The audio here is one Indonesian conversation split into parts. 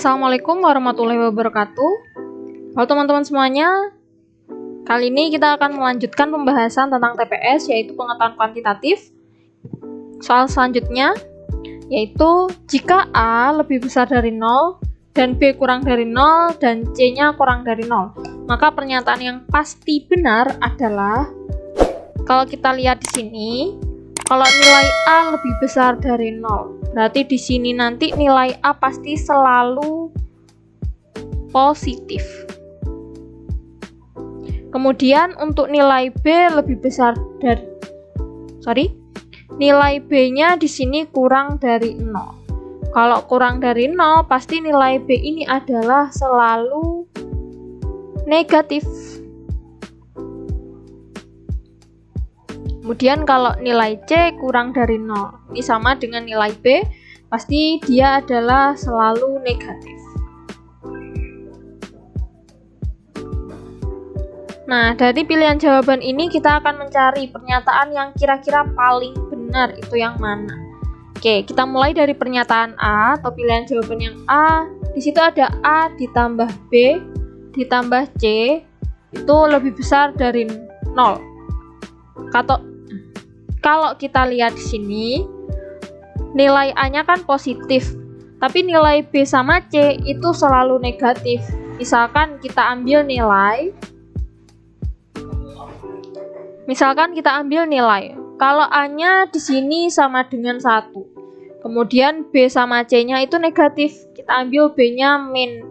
Assalamualaikum warahmatullahi wabarakatuh. Halo teman-teman semuanya. Kali ini kita akan melanjutkan pembahasan tentang TPS, yaitu pengetahuan kuantitatif. Soal selanjutnya yaitu jika A lebih besar dari 0 dan B kurang dari 0 dan C-nya kurang dari 0, maka pernyataan yang pasti benar adalah, kalau kita lihat di sini, kalau nilai A lebih besar dari 0, berarti di sini nanti nilai A pasti selalu positif. Kemudian untuk nilai B lebih besar dari nilai B-nya di sini kurang dari 0. Kalau kurang dari 0, pasti nilai B ini adalah selalu negatif. Kemudian kalau nilai C kurang dari 0, ini sama dengan nilai B, pasti dia adalah selalu negatif. Nah, dari pilihan jawaban ini kita akan mencari pernyataan yang kira-kira paling benar itu yang mana. Oke, kita mulai dari pernyataan A atau pilihan jawaban yang A. Di situ ada A ditambah B ditambah C itu lebih besar dari 0. Kalau kita lihat di sini, nilai A-nya kan positif, tapi nilai B sama C itu selalu negatif. Misalkan kita ambil nilai, kalau A-nya di sini sama dengan 1, kemudian B sama C-nya itu negatif, kita ambil B-nya min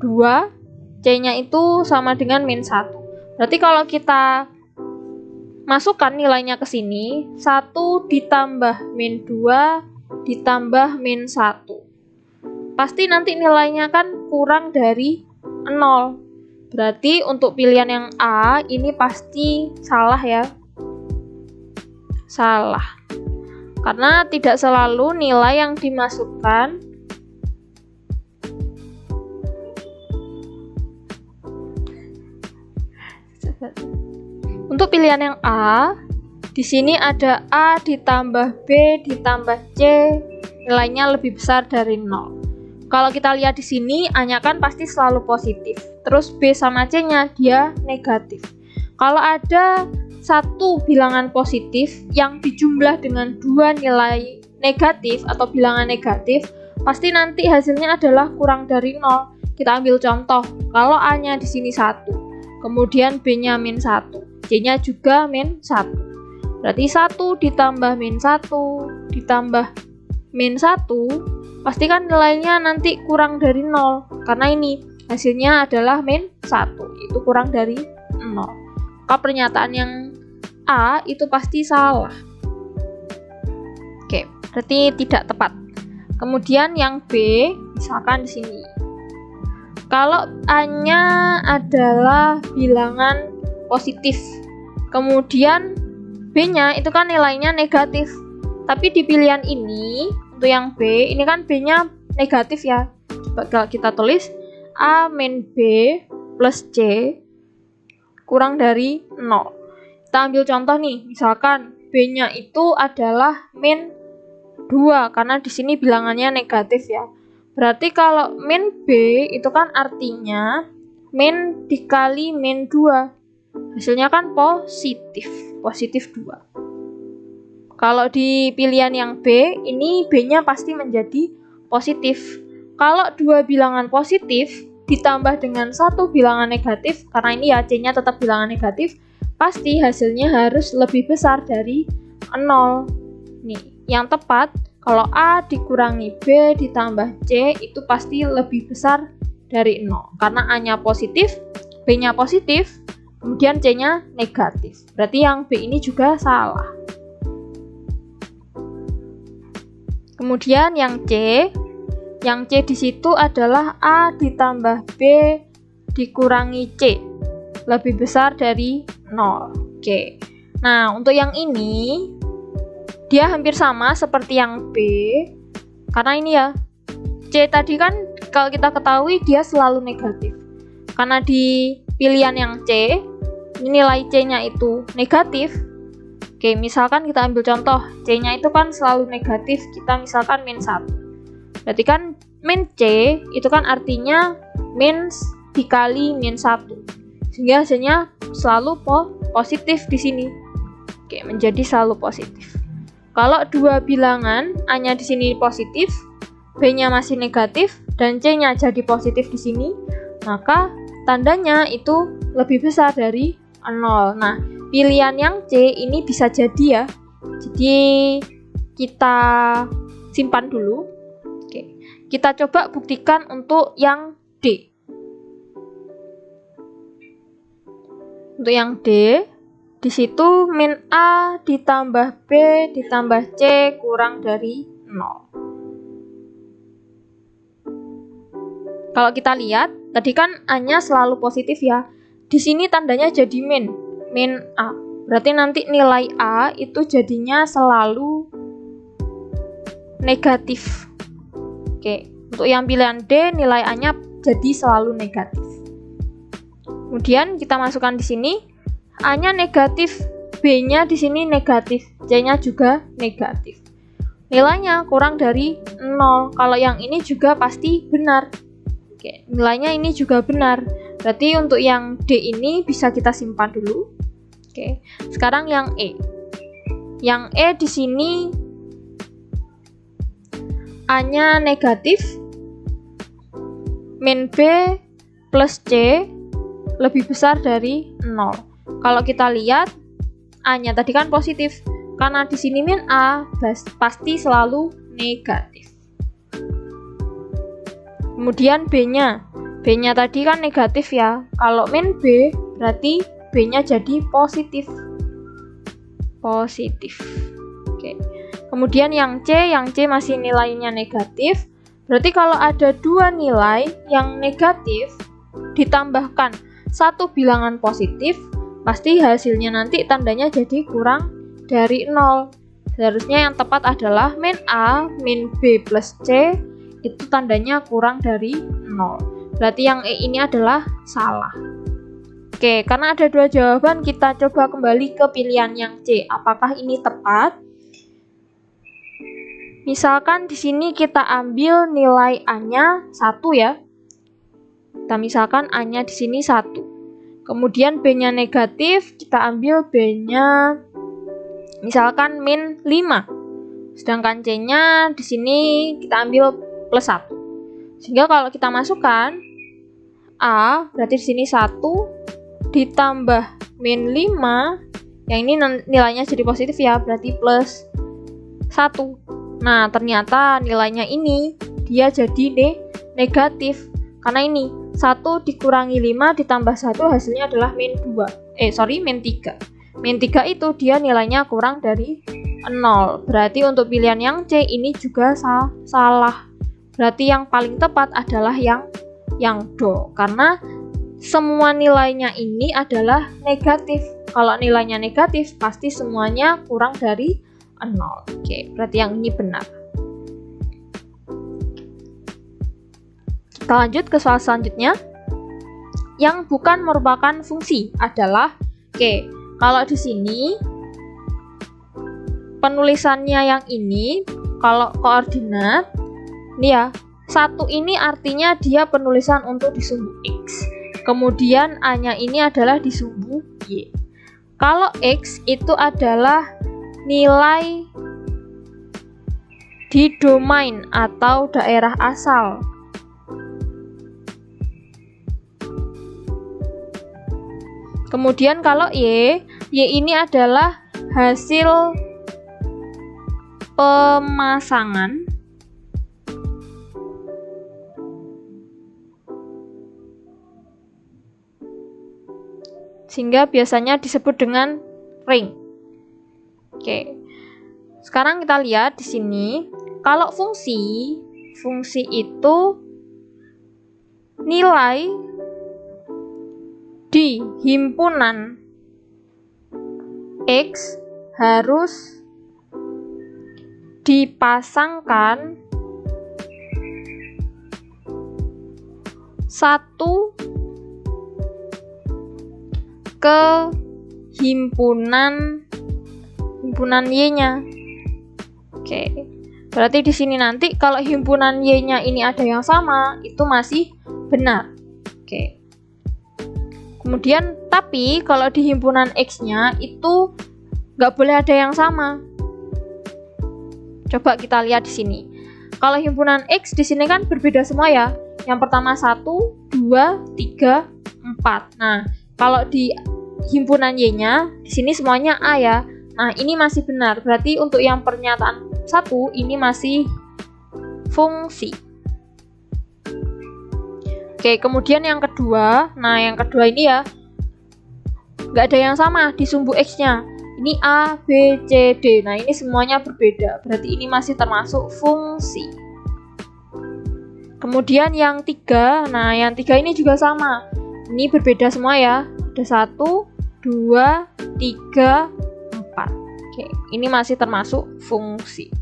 2, C-nya itu sama dengan min 1. Berarti kalau kita masukkan nilainya ke sini, 1 ditambah min 2 ditambah min 1. Pasti nanti nilainya kan kurang dari 0. Berarti untuk pilihan yang A ini pasti salah ya. Salah. Karena tidak selalu nilai yang dimasukkan untuk pilihan yang A, di sini ada A ditambah B ditambah C, nilainya lebih besar dari 0. Kalau kita lihat di sini, A-nya kan pasti selalu positif. Terus B sama C-nya dia negatif. Kalau ada satu bilangan positif yang dijumlah dengan dua nilai negatif atau bilangan negatif, pasti nanti hasilnya adalah kurang dari 0. Kita ambil contoh, kalau A-nya di sini 1, kemudian B-nya min 1, C-nya juga min 1. Berarti 1 ditambah min 1 ditambah min 1, pasti kan nilainya nanti kurang dari 0. Karena ini hasilnya adalah min 1, itu kurang dari 0. Maka pernyataan yang A itu pasti salah. Oke, berarti tidak tepat. Kemudian yang B, misalkan di sini. Kalau A-nya adalah bilangan positif, kemudian B-nya itu kan nilainya negatif. Tapi di pilihan ini, untuk yang B, ini kan B-nya negatif ya. Coba kalau kita tulis A min B plus C kurang dari 0. Kita ambil contoh nih, misalkan B-nya itu adalah min 2, karena di sini bilangannya negatif ya. Berarti kalau min B itu kan artinya min dikali min 2. Hasilnya kan positif 2. Kalau di pilihan yang B, ini B-nya pasti menjadi positif. Kalau dua bilangan positif ditambah dengan satu bilangan negatif, karena ini ya C-nya tetap bilangan negatif, pasti hasilnya harus lebih besar dari 0. Nih, yang tepat, kalau A dikurangi B ditambah C, itu pasti lebih besar dari 0. Karena A-nya positif, B-nya positif, kemudian C-nya negatif. Berarti yang B ini juga salah. Kemudian yang C di situ adalah A ditambah B dikurangi C, lebih besar dari 0. Oke. Nah, untuk yang ini dia hampir sama seperti yang B, karena ini ya C tadi kan kalau kita ketahui dia selalu negatif. Karena di pilihan yang C, nilai C-nya itu negatif. Oke, misalkan kita ambil contoh, C-nya itu kan selalu negatif, kita misalkan min 1. Berarti kan min C itu kan artinya min dikali min 1. Sehingga hasilnya selalu positif di sini. Oke, menjadi selalu positif. Kalau dua bilangan A-nya di sini positif, B-nya masih negatif, dan C-nya jadi positif di sini, maka tandanya itu lebih besar dari 0. Nah, pilihan yang C ini bisa jadi ya. Jadi kita simpan dulu. Oke. Kita coba buktikan untuk yang D. Untuk yang D, di situ min A ditambah B ditambah C kurang dari 0. Kalau kita lihat, tadi kan A-nya selalu positif ya. Di sini tandanya jadi min A. Berarti nanti nilai A itu jadinya selalu negatif. Oke, untuk yang pilihan D nilai A-nya jadi selalu negatif. Kemudian kita masukkan di sini A-nya negatif, B-nya di sini negatif, C-nya juga negatif. Nilainya kurang dari 0. Kalau yang ini juga pasti benar. Oke, nilainya ini juga benar. Berarti untuk yang D ini bisa kita simpan dulu. Oke, sekarang yang E. Yang E di sini A-nya negatif, min B plus C lebih besar dari 0. Kalau kita lihat A-nya tadi kan positif, karena di sini min A pasti selalu negatif. Kemudian B-nya tadi kan negatif ya. Kalau min B berarti B-nya jadi positif. Oke. Kemudian yang C masih nilainya negatif. Berarti kalau ada dua nilai yang negatif ditambahkan satu bilangan positif, pasti hasilnya nanti tandanya jadi kurang dari 0. Seharusnya yang tepat adalah min A, min B plus C, itu tandanya kurang dari 0. Berarti yang E ini adalah salah. Oke, karena ada dua jawaban, kita coba kembali ke pilihan yang C. Apakah ini tepat? Misalkan di sini kita ambil nilai A-nya 1 ya. Kita misalkan A-nya di sini 1. Kemudian B-nya negatif, kita ambil B-nya misalkan min 5. Sedangkan C-nya di sini kita ambil plus 1. Sehingga kalau kita masukkan A, berarti di sini 1 ditambah min 5, yang ini nilainya jadi positif ya, berarti plus 1. Nah, ternyata nilainya ini dia jadi negatif. Karena ini 1 dikurangi 5 ditambah 1 hasilnya adalah min 3. Min 3 itu dia nilainya kurang dari 0. Berarti untuk pilihan yang C ini juga salah. Berarti yang paling tepat adalah yang do. Karena semua nilainya ini adalah negatif. Kalau nilainya negatif, pasti semuanya kurang dari 0. Oke, berarti yang ini benar. Kita lanjut ke soal selanjutnya. Yang bukan merupakan fungsi adalah, kalau di sini penulisannya yang ini, kalau koordinat, ini ya, 1 ini artinya dia penulisan untuk di sumbu X. Kemudian A-nya ini adalah di sumbu Y. Kalau X itu adalah nilai di domain atau daerah asal. Kemudian kalau Y ini adalah hasil pemasangan sehingga biasanya disebut dengan ring. Oke. Sekarang kita lihat di sini, kalau fungsi itu nilai di himpunan X harus dipasangkan satu ke himpunan Y-nya. Oke. Berarti di sini nanti kalau himpunan Y-nya ini ada yang sama, itu masih benar. Oke. Kemudian, tapi kalau di himpunan X-nya itu nggak boleh ada yang sama. Coba kita lihat di sini. Kalau himpunan X di sini kan berbeda semua ya. Yang pertama 1, 2, 3, 4. Nah, kalau di himpunan Y-nya di sini semuanya A ya. Nah, ini masih benar. Berarti untuk yang pernyataan 1 ini masih fungsi. Oke, kemudian yang kedua. Nah, yang kedua ini ya nggak ada yang sama di sumbu X-nya. Ini A, B, C, D. Nah, ini semuanya berbeda. Berarti ini masih termasuk fungsi. Kemudian yang 3. Nah, yang 3 ini juga sama. Ini berbeda semua ya. Ada 1, 2, 3, 4. Oke, ini masih termasuk fungsi.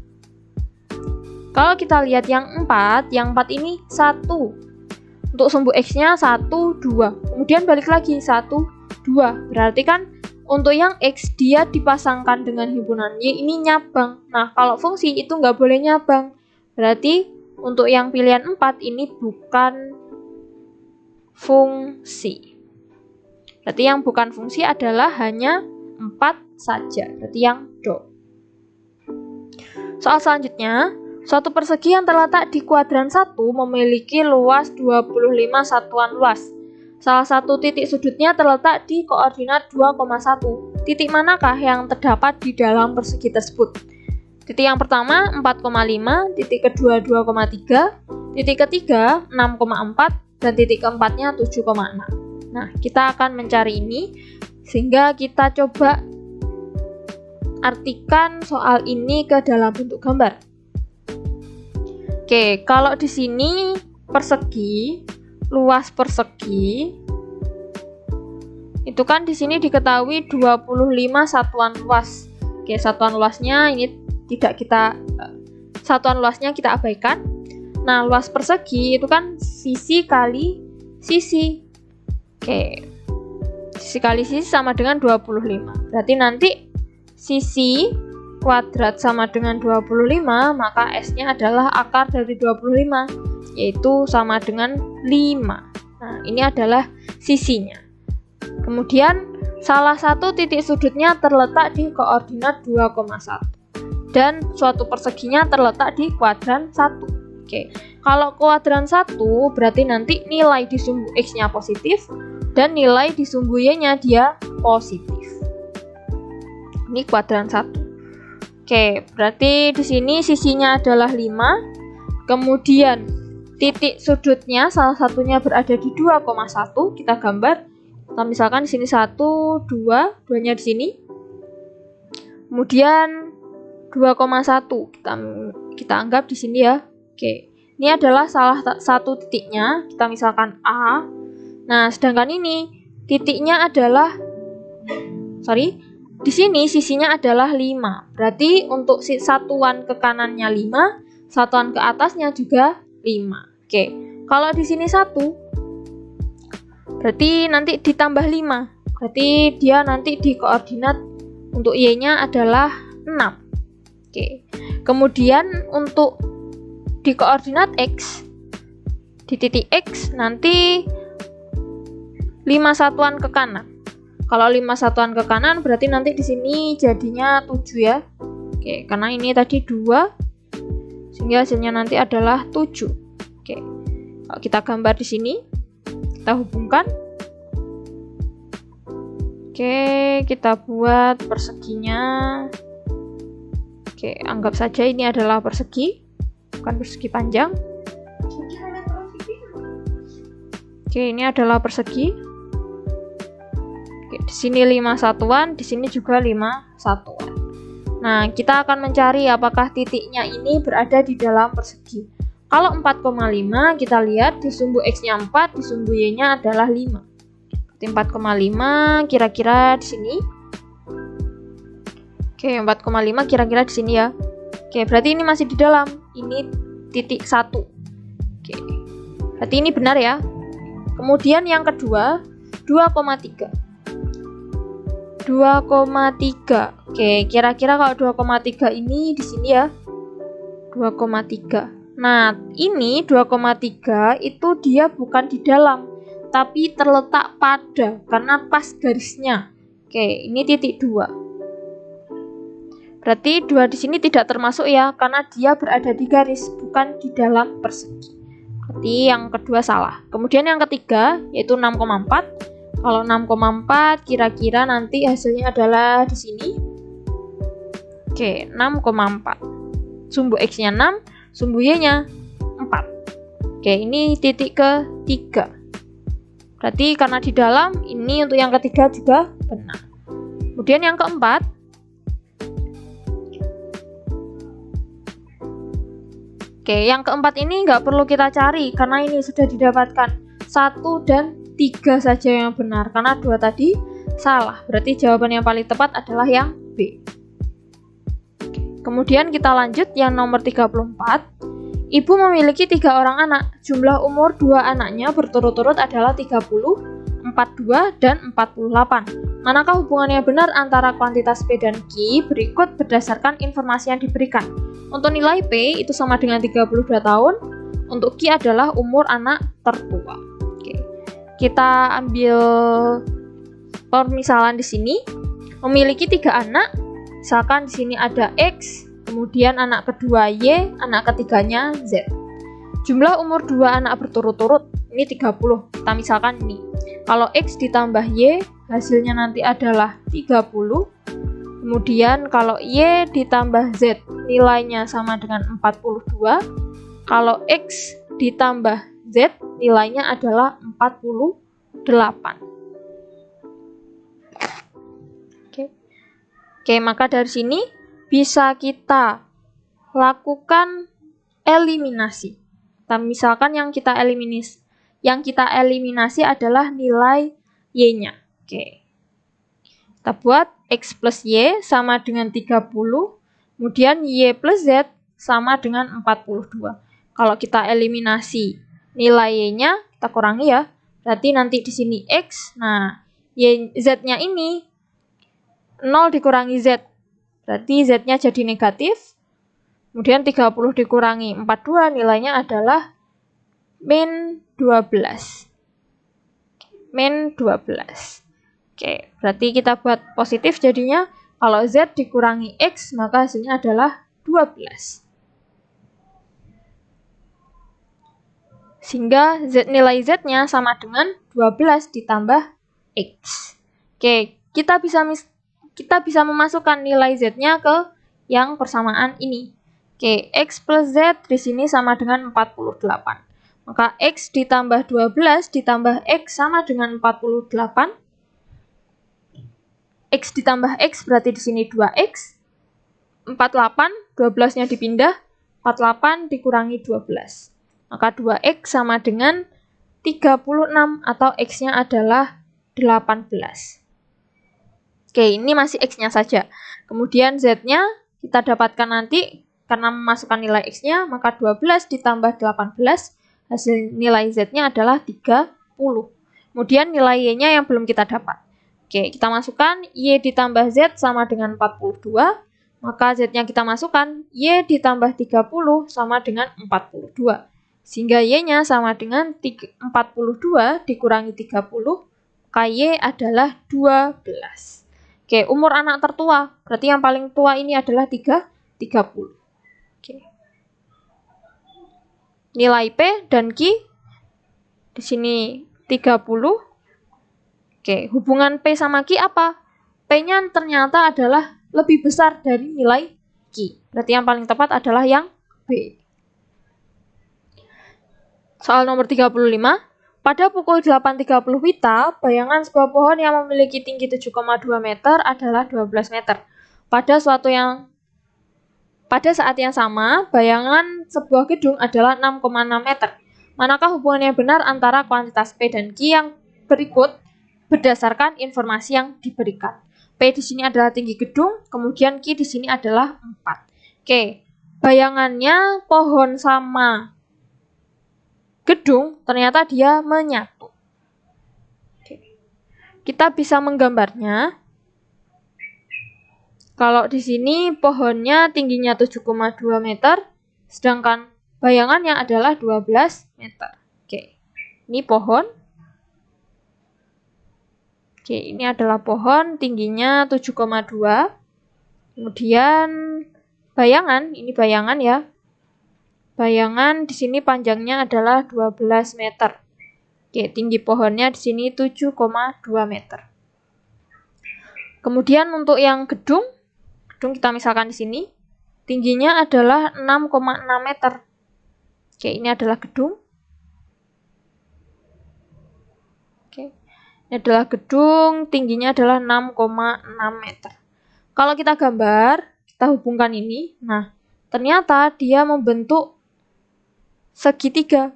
Kalau kita lihat yang 4 ini 1. Untuk sumbu X-nya 1, 2. Kemudian balik lagi 1, 2. Berarti kan untuk yang X dia dipasangkan dengan himpunan Y ini nyabang. Nah, kalau fungsi itu nggak boleh nyabang. Berarti untuk yang pilihan 4 ini bukan fungsi. Berarti yang bukan fungsi adalah hanya 4 saja. Berarti yang do. Soal selanjutnya, suatu persegi yang terletak di kuadran 1 memiliki luas 25 satuan luas. Salah satu titik sudutnya terletak di koordinat 2,1. Titik manakah yang terdapat di dalam persegi tersebut? Titik yang pertama 4,5, titik kedua 2,3, titik ketiga 6,4, dan titik keempatnya 7,6. Nah, kita akan mencari ini sehingga kita coba artikan soal ini ke dalam bentuk gambar. Oke, kalau di sini persegi, luas persegi itu kan di sini diketahui 25 satuan luas. Oke, satuan luasnya ini satuan luasnya kita abaikan. Nah, luas persegi itu kan sisi kali sisi. Oke. Sisi kali sisi sama dengan 25. Berarti nanti sisi kuadrat sama dengan 25, maka S-nya adalah akar dari 25, yaitu sama dengan 5. Nah, ini adalah sisinya. Kemudian, salah satu titik sudutnya terletak di koordinat 2,1. Dan suatu perseginya terletak di kuadran 1. Oke, kalau kuadran 1 berarti nanti nilai di sumbu X-nya positif dan nilai di sumbu Y-nya dia positif. Ini kuadran 1. Oke, berarti di sini sisinya adalah 5. Kemudian titik sudutnya salah satunya berada di 2,1. Kita gambar. Nah, misalkan di sini 1, 2, 2-nya di sini. Kemudian 2,1 kita anggap di sini ya. Oke, ini adalah salah satu titiknya. Kita misalkan A. Nah, sedangkan ini titiknya adalah di sini sisinya adalah 5. Berarti untuk satuan ke kanannya 5, satuan ke atasnya juga 5. Oke, kalau di sini 1, berarti nanti ditambah 5. Berarti dia nanti di koordinat untuk Y-nya adalah 6. Oke. Kemudian untuk di koordinat X, di titik X nanti 5 satuan ke kanan. Kalau 5 satuan ke kanan berarti nanti di sini jadinya 7 ya. Oke, karena ini tadi 2 sehingga hasilnya nanti adalah 7. Oke. Kalau kita gambar di sini, kita hubungkan. Oke, kita buat perseginya. Oke, anggap saja ini adalah persegi, bukan persegi panjang. Oke, ini adalah persegi. Oke, di sini 5 satuan, di sini juga 5 satuan. Nah, kita akan mencari apakah titiknya ini berada di dalam persegi. Kalau 4,5, kita lihat di sumbu X-nya 4, di sumbu Y-nya adalah 5. Berarti 4,5 kira-kira di sini. Oke, 4,5 kira-kira di sini ya. Oke, berarti ini masih di dalam. Ini titik 1. Oke, berarti ini benar ya. Kemudian yang kedua, 2,3. 2,3. Oke, kira-kira kalau 2,3 ini di sini ya. 2,3. Nah, ini 2,3 itu dia bukan di dalam, tapi terletak pada, karena pas garisnya. Oke, ini titik 2. Berarti 2 di sini tidak termasuk ya, karena dia berada di garis, bukan di dalam persegi. Berarti yang kedua salah. Kemudian yang ketiga, yaitu 6,4. Kalau 6,4, kira-kira nanti hasilnya adalah di sini. Oke, 6,4. Sumbu X-nya 6, sumbu Y-nya 4. Oke, ini titik ketiga. Berarti karena di dalam, ini untuk yang ketiga juga benar. Kemudian yang keempat, yang keempat ini nggak perlu kita cari, karena ini sudah didapatkan 1 dan 3 saja yang benar, karena 2 tadi salah. Berarti jawaban yang paling tepat adalah yang B. Kemudian kita lanjut yang nomor 34. Ibu memiliki 3 orang anak. Jumlah umur 2 anaknya berturut-turut adalah 30, 42, dan 48. Manakah hubungan yang benar antara kuantitas P dan Q berikut berdasarkan informasi yang diberikan. Untuk nilai P itu sama dengan 32 tahun. Untuk Q adalah umur anak tertua. Oke. Kita ambil permisalan di sini. Memiliki 3 anak. Misalkan di sini ada X, kemudian anak kedua Y, anak ketiganya Z. Jumlah umur 2 anak berturut-turut, ini 30. Kita misalkan ini. Kalau X ditambah Y, hasilnya nanti adalah 30. Kemudian kalau Y ditambah Z, nilainya sama dengan 42. Kalau X ditambah Z, nilainya adalah 48. Oke, maka dari sini bisa kita lakukan eliminasi. Misalkan yang kita eliminasi adalah nilai Y-nya. Oke. Kita buat X plus Y sama dengan 30, kemudian Y plus Z sama dengan 42. Kalau kita eliminasi nilai Y-nya, kita kurangi ya. Berarti nanti di sini X, nah Z-nya ini 0 dikurangi Z, berarti Z-nya jadi negatif. Kemudian 30 dikurangi 42, nilainya adalah min 12. Min 12. Oke, berarti kita buat positif jadinya. Kalau Z dikurangi X, maka hasilnya adalah 12. Sehingga nilai Z-nya sama dengan 12 ditambah X. Oke, kita bisa memasukkan nilai Z-nya ke yang persamaan ini. Oke, X plus Z di sini sama dengan 48. Maka X ditambah 12 ditambah X sama dengan 48. X ditambah X berarti di sini 2X. 48, 12-nya dipindah. 48 dikurangi 12. Maka 2X sama dengan 36 atau X-nya adalah 18. Oke, ini masih X-nya saja. Kemudian Z-nya kita dapatkan nanti, karena memasukkan nilai X-nya, maka 12 ditambah 18, hasil nilai Z-nya adalah 30. Kemudian nilai Y-nya yang belum kita dapat. Oke, kita masukkan Y ditambah Z sama dengan 42, maka Z-nya kita masukkan, Y ditambah 30 sama dengan 42. Sehingga Y-nya sama dengan 42 dikurangi 30, maka Y adalah 12. Oke, umur anak tertua, berarti yang paling tua ini adalah 30. Oke. Nilai P dan Q di sini 30. Oke, hubungan P sama Q apa? P-nya ternyata adalah lebih besar dari nilai Q. Berarti yang paling tepat adalah yang B. Soal nomor 35. Pada pukul 8.30 WITA, bayangan sebuah pohon yang memiliki tinggi 7,2 meter adalah 12 meter. Pada saat yang sama, bayangan sebuah gedung adalah 6,6 meter. Manakah hubungan yang benar antara kuantitas P dan Q yang berikut berdasarkan informasi yang diberikan? P di sini adalah tinggi gedung, kemudian Q di sini adalah 4. Oke, bayangannya pohon sama gedung, ternyata dia menyatu. Kita bisa menggambarnya. Kalau di sini pohonnya tingginya 7,2 meter, sedangkan bayangannya adalah 12 meter. Oke, ini pohon. Oke, ini adalah pohon, tingginya 7,2. Kemudian bayangan, ini bayangan ya. Bayangan di sini panjangnya adalah 12 meter. Oke, tinggi pohonnya di sini 7,2 meter. Kemudian untuk yang gedung kita misalkan di sini, tingginya adalah 6,6 meter. Oke, ini adalah gedung. Oke, ini adalah gedung, tingginya adalah 6,6 meter. Kalau kita gambar, kita hubungkan ini, nah, ternyata dia membentuk segitiga.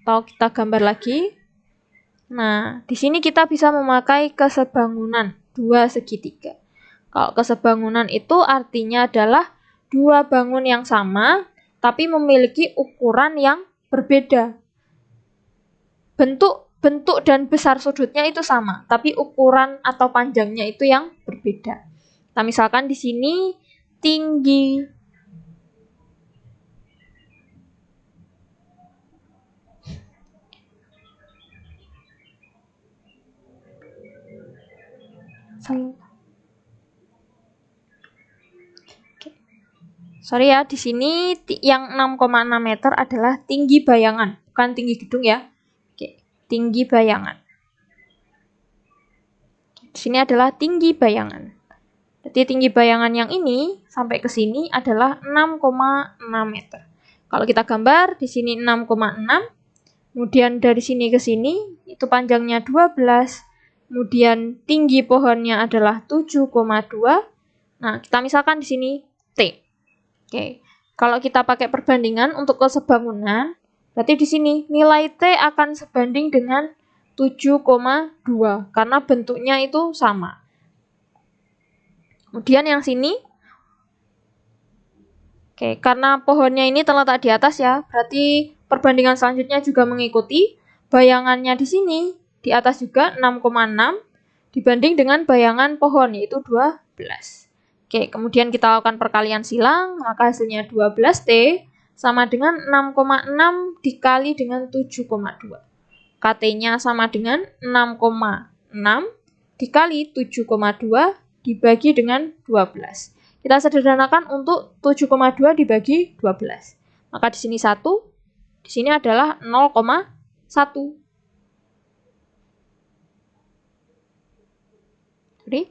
Atau kita gambar lagi. Nah, di sini kita bisa memakai kesebangunan 2 segitiga. Kalau kesebangunan itu artinya adalah 2 bangun yang sama, tapi memiliki ukuran yang berbeda. Bentuk dan besar sudutnya itu sama, tapi ukuran atau panjangnya itu yang berbeda. Nah, misalkan di sini tinggi Sorry ya, di sini yang 6,6 meter adalah tinggi bayangan, bukan tinggi gedung ya. Oke, tinggi bayangan. Di sini adalah tinggi bayangan. Jadi tinggi bayangan yang ini sampai ke sini adalah 6,6 meter. Kalau kita gambar di sini 6,6, kemudian dari sini ke sini itu panjangnya 12. Kemudian tinggi pohonnya adalah 7,2. Nah, kita misalkan di sini T. Oke. Kalau kita pakai perbandingan untuk kesebangunan, berarti di sini nilai T akan sebanding dengan 7,2 karena bentuknya itu sama. Kemudian yang sini, oke, karena pohonnya ini terletak di atas ya, berarti perbandingan selanjutnya juga mengikuti. Bayangannya di sini di atas juga 6,6 dibanding dengan bayangan pohon yaitu 12. Oke, kemudian kita lakukan perkalian silang, maka hasilnya 12T sama dengan 6,6 dikali dengan 7,2. KT-nya sama dengan 6,6 dikali 7,2 dibagi dengan 12. Kita sederhanakan untuk 7,2 dibagi 12. Maka di sini 1, di sini adalah 0,1. Jadi,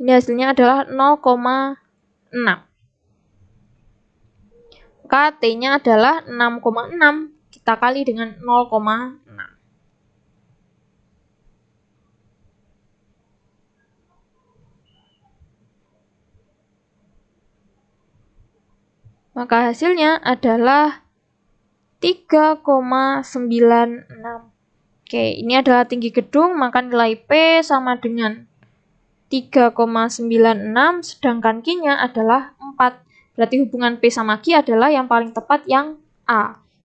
ini hasilnya adalah 0,6. T-nya adalah 6,6. Kita kali dengan 0,6. Maka hasilnya adalah 3,96. Oke, ini adalah tinggi gedung, maka nilai P sama dengan 3,96, sedangkan Q-nya adalah 4. Berarti hubungan P sama Q adalah yang paling tepat yang A.